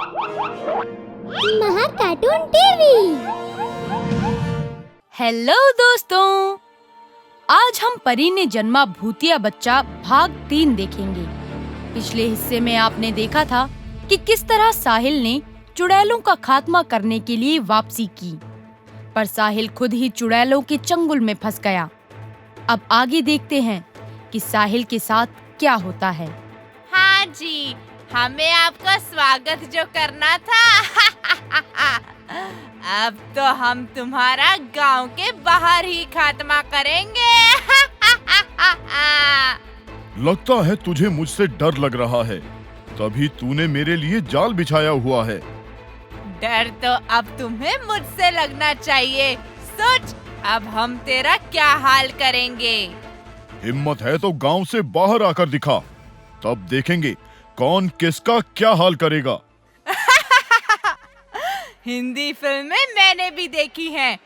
महा cartoon TV. Hello दोस्तों, आज हम परी ने जन्मा भूतिया बच्चा भाग 3 देखेंगे। पिछले हिस्से में आपने देखा था कि किस तरह साहिल ने चुड़ैलों का खात्मा करने के लिए वापसी की, पर साहिल खुद ही चुड़ैलों के चंगुल में फंस गया। अब आगे देखते हैं कि साहिल के साथ क्या होता है। हाँ जी, हमें आपका स्वागत जो करना था अब तो हम तुम्हारा गांव के बाहर ही खात्मा करेंगे लगता है तुझे मुझसे डर लग रहा है, तभी तूने मेरे लिए जाल बिछाया हुआ है। डर तो अब तुम्हें मुझसे लगना चाहिए। सोच, अब हम तेरा क्या हाल करेंगे। हिम्मत है तो गांव से बाहर आकर दिखा, तब देखेंगे कौन किसका क्या हाल करेगा। हिंदी फिल्में मैंने भी देखी हैं।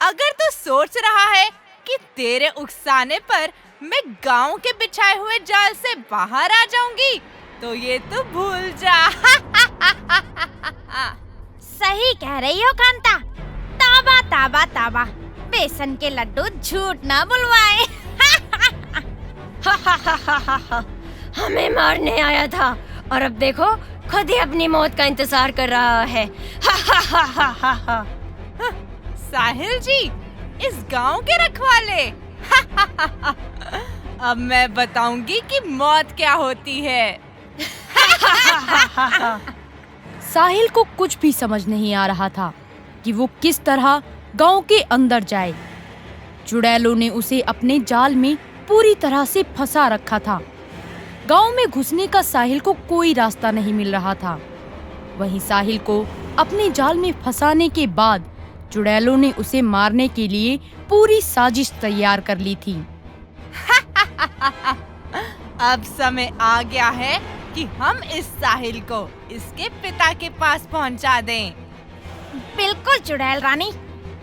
अगर तू सोच रहा है कि तेरे उकसाने पर मैं गांव के बिछाए हुए जाल से बाहर आ जाऊंगी, तो ये तू भूल जा। सही कह रही हो कांता। ताबा ताबा ताबा, बेसन के लड्डू झूठ ना बुलवाए। हमें मारने आया था और अब देखो खुद ही अपनी मौत का इंतजार कर रहा है। साहिल जी, इस गांव के रखवाले। अब मैं बताऊंगी कि मौत क्या होती है। साहिल को कुछ भी समझ नहीं आ रहा था कि वो किस तरह गांव के अंदर जाए। चुड़ैलों ने उसे अपने जाल में पूरी तरह से फंसा रखा था। गांव में घुसने का साहिल को कोई रास्ता नहीं मिल रहा था। वहीं साहिल को अपने जाल में फंसाने के बाद चुड़ैलों ने उसे मारने के लिए पूरी साजिश तैयार कर ली थी। अब समय आ गया है कि हम इस साहिल को इसके पिता के पास पहुंचा दें। बिल्कुल चुड़ैल रानी,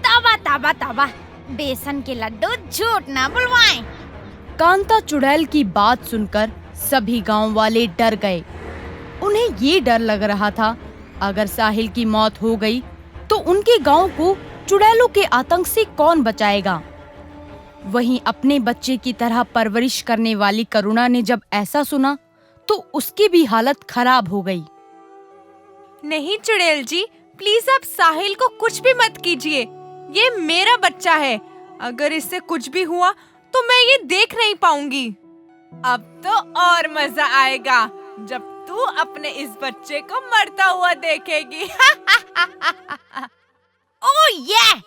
ताबा ताबा ताबा, बेसन के लड्डू झूठ ना बुलवाएं। कांता चुड़ैल की बात सुनकर सभी गांव वाले डर गए। उन्हें ये डर लग रहा था, अगर साहिल की मौत हो गई तो उनके गांव को चुड़ैलों के आतंक से कौन बचाएगा। वहीं अपने बच्चे की तरह परवरिश करने वाली करुणा ने जब ऐसा सुना तो उसकी भी हालत खराब हो गई। नहीं चुड़ैल जी, प्लीज आप साहिल को कुछ भी मत कीजिए। ये मेरा बच्चा है। अगर इससे कुछ भी हुआ तो मैं ये देख नहीं पाऊंगी। अब तो और मजा आएगा जब तू अपने इस बच्चे को मरता हुआ देखेगी। ओह ये!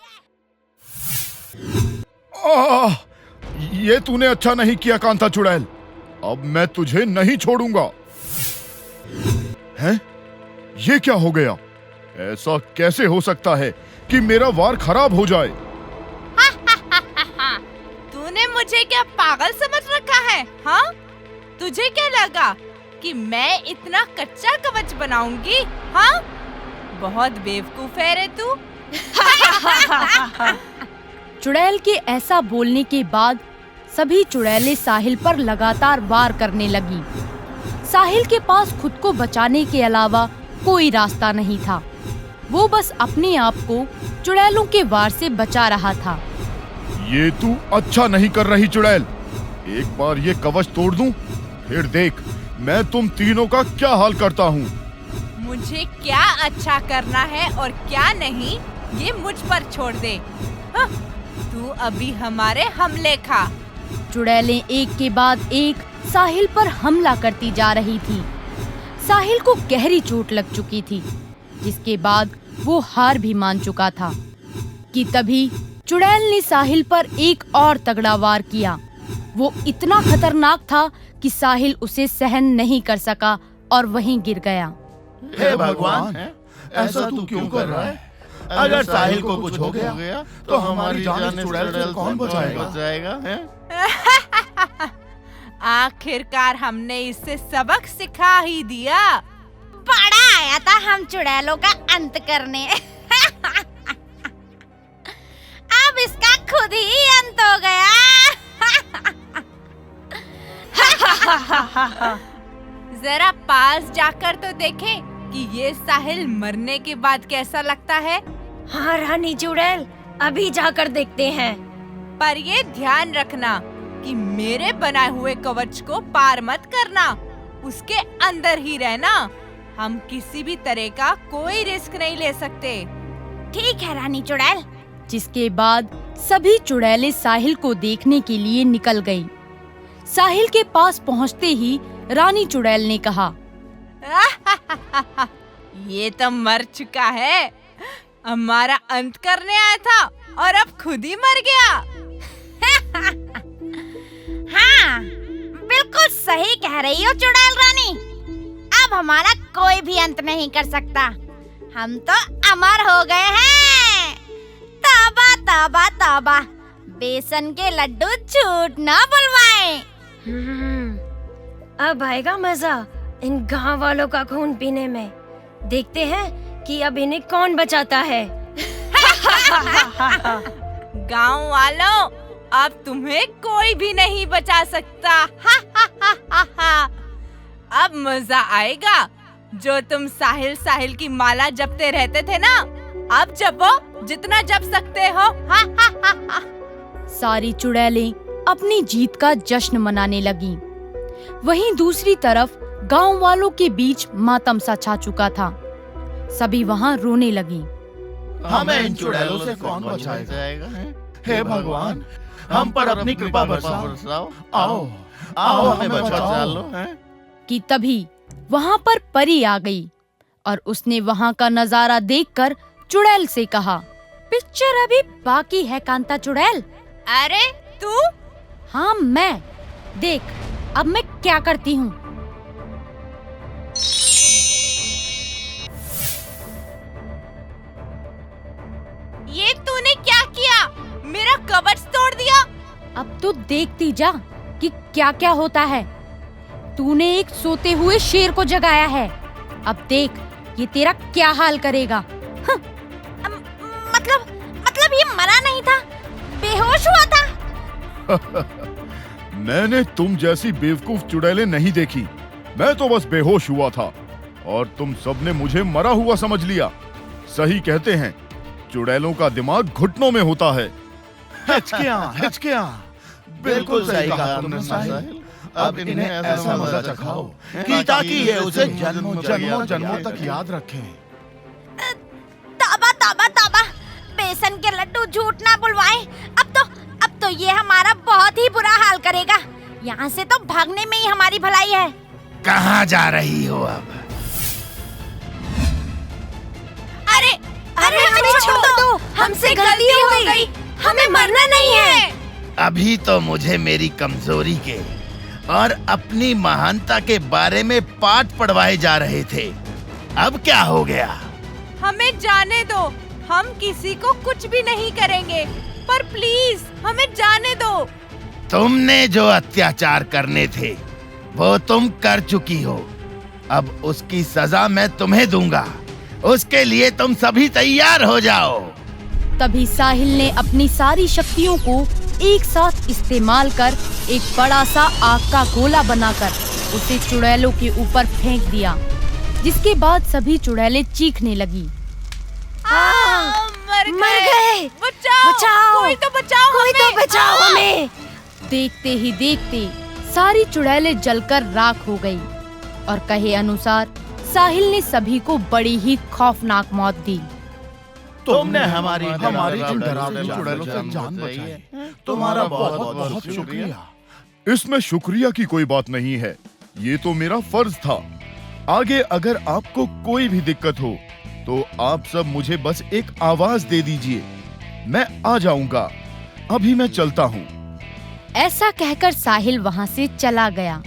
ये तूने अच्छा नहीं किया कांता चुड़ैल, अब मैं तुझे नहीं छोड़ूंगा। हैं? ये क्या हो गया? ऐसा कैसे हो सकता है कि मेरा वार खराब हो जाए? तूने मुझे क्या पागल समझ रखा है? हाँ? तुझे क्या लगा कि मैं इतना कच्चा कवच बनाऊंगी? हाँ? बहुत बेवकूफ है रे तू। चुड़ैल के ऐसा बोलने के बाद सभी चुड़ैलें साहिल पर लगातार वार करने लगी। साहिल के पास खुद को बचाने के अलावा कोई रास्ता नहीं था। वो बस अपने आप को चुड़ैलों के वार से बचा रहा था। ये तू अच्छा नहीं कर रही चुड़ैल। एक बार ये कवच तोड़ दूं, फिर देख मैं तुम तीनों का क्या हाल करता हूँ। मुझे क्या अच्छा करना है और क्या नहीं, ये मुझ पर छोड़ दे। हाँ, तू अभी हमारे हमले खा। चुड़ैलें एक के बाद एक साहिल पर हमला करती जा रही थी। साहिल को गहरी चोट लग चुकी थी, जिसके बाद वो हार भी मान चुका था कि तभी चुड़ैल ने साहिल पर एक और तगड़ा वार किया। वो इतना खतरनाक था कि साहिल उसे सहन नहीं कर सका और वहीं गिर गया। हे भगवान, ऐसा तू क्यों कर रहा है? अगर साहिल को कुछ हो गया तो हमारी जान चुड़ैल से कौन बचाएगा? आखिरकार हमने इससे सबक सिखा ही दिया। बड़ा आया था हम चुड़ैलों का अंत करने। अब इसका खुद ही अंत हो गया। जरा पास जाकर तो देखें कि ये साहिल मरने के बाद कैसा लगता है। हाँ रानी चुड़ैल, अभी जाकर देखते हैं। पर ये ध्यान रखना कि मेरे बनाए हुए कवच को पार मत करना, उसके अंदर ही रहना। हम किसी भी तरह का कोई रिस्क नहीं ले सकते। ठीक है रानी चुड़ैल। जिसके बाद सभी चुड़ैलें साहिल को देखने के लिए निकल गईं। साहिल के पास पहुंचते ही रानी चुड़ैल ने कहा, ये तो मर चुका है, हमारा अंत करने आया था और अब खुद ही मर गया। हाँ, बिल्कुल सही कह रही हो चुड़ैल रानी। अब हमारा कोई भी अंत नहीं कर सकता, हम तो अमर हो गए हैं। तौबा तौबा तौबा, बेसन के लड्डू झूठ ना बुलवाएं। अब आएगा मजा इन गांव वालों का खून पीने में। देखते हैं कि अब इन्हें कौन बचाता है। गांव वालों, अब तुम्हें कोई भी नहीं बचा सकता। अब मजा आएगा। जो तुम साहिल साहिल की माला जपते रहते थे ना, अब जपो जितना जप सकते हो। सारी चुड़ैलें अपनी जीत का जश्न मनाने लगीं। वहीं दूसरी तरफ गांव वालों के बीच मातम सा छा चुका था। सभी वहां रोने लगी। हमें इन चुड़ैलों से कौन बचाएगा? हे भगवान, हम पर अपनी कृपा बरसाओ। आओ आओ, हमें बचा लो। कि तभी वहां पर परी आ गई और उसने वहां का नजारा देखकर चुड़ैल से कहा, पिक्चर अभी बाकी है कांता चुड़ैल। अरे तू? हाँ मैं, देख अब मैं क्या करती हूँ। ये तूने क्या किया? मेरा कवच तोड़ दिया। अब तो देखती जा कि क्या क्या होता है। तूने एक सोते हुए शेर को जगाया है, अब देख ये तेरा क्या हाल करेगा। मतलब ये मरा नहीं था, बेहोश हुआ था। मैंने तुम जैसी बेवकूफ चुड़ैलें नहीं देखी। मैं तो बस बेहोश हुआ था और तुम सबने मुझे मरा हुआ समझ लिया। सही कहते हैं, चुड़ैलों का दिमाग घुटनों में होता है। हिचकियां। बिल्कुल सही कहा तुमने साहिल। अब इन्हें ऐसा मजा चखाओ कि ताकि ये उसे जन्मों जन्मों तक याद रखें। तौबा तौबा तौबा, बेसन के लड्डू झूठ ना बुलवाएं। अब तो ये हमारा बहुत ही बुरा हाल करेगा। यहाँ से तो भागने में ही हमारी भलाई है। कहाँ जा रही हो अब? अरे हमें छोड़ दो, हमसे गलती हो गई, हमें मरना नहीं है। अभी तो मुझे मेरी कमजोरी के और अपनी महानता के बारे में पाठ पढ़वाए जा रहे थे। अब क्या हो गया? हमें जाने दो, हम किसी को कुछ भी नहीं करेंगे, पर प्लीज हमें जाने दो। तुमने जो अत्याचार करने थे वो तुम कर चुकी हो। अब उसकी सजा मैं तुम्हें दूंगा। उसके लिए तुम सभी तैयार हो जाओ। तभी साहिल ने अपनी सारी शक्तियों को एक साथ इस्तेमाल कर एक बड़ा सा आग का गोला बनाकर उसे चुड़ैलों के ऊपर फेंक दिया, जिसके बाद सभी चुड़ैलें चीखने लगी। मर गए। बचाओ, कोई तो बचाओ हमें। देखते ही देखते सारी चुड़ैलें जलकर राख हो गई और कहे अनुसार साहिल ने सभी को बड़ी ही खौफनाक मौत दी। तुमने हमारी डरावनी चुड़ैलों से जान बचाई। तुम्हारा बहुत बहुत शुक्रिया। इसमें शुक्रिया की कोई बात नहीं है, ये तो मेरा फर्ज था। आगे अगर आपको कोई भी दिक्कत हो तो आप सब मुझे बस एक आवाज दे दीजिए, मैं आ जाऊंगा। अभी मैं चलता हूँ। ऐसा कहकर साहिल वहाँ से चला गया।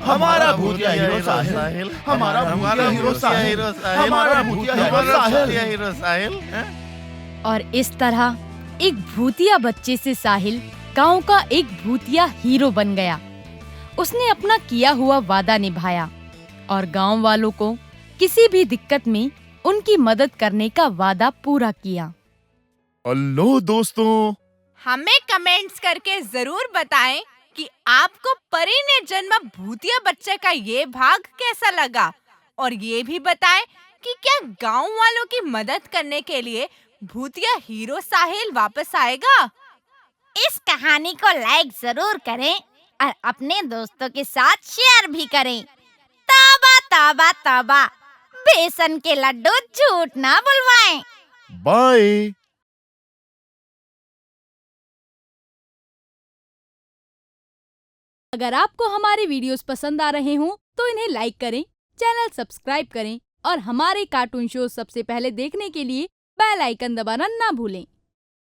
हमारा भूतिया हीरो साहिल, हमारा भूतिया हीरो साहिल, हमारा भूतिया हीरो साहिल। और इस तरह एक भूतिया बच्चे से साहिल गांव का एक भूतिया हीरो बन गया। उसने अपना किया हुआ वादा निभाया और गांव वालों को किसी भी दिक्कत में उनकी मदद करने का वादा पूरा किया। हेलो दोस्तों, हमें कमेंट्स करके जरूर बताएं कि आपको परी ने जन्मा भूतिया बच्चे का ये भाग कैसा लगा। और ये भी बताएं कि क्या गांव वालों की मदद करने के लिए भूतिया हीरो साहिल वापस आएगा। इस कहानी को लाइक जरूर करें और अपने दोस्तों के साथ शेयर भी करें। तौबा तौबा तौबा, बेसन के लड्डू झूठ ना बुलवाएं। बाय। अगर आपको हमारे वीडियोस पसंद आ रहे हों तो इन्हें लाइक करें, चैनल सब्सक्राइब करें और हमारे कार्टून शो सबसे पहले देखने के लिए बेल आइकन दबाना ना भूलें।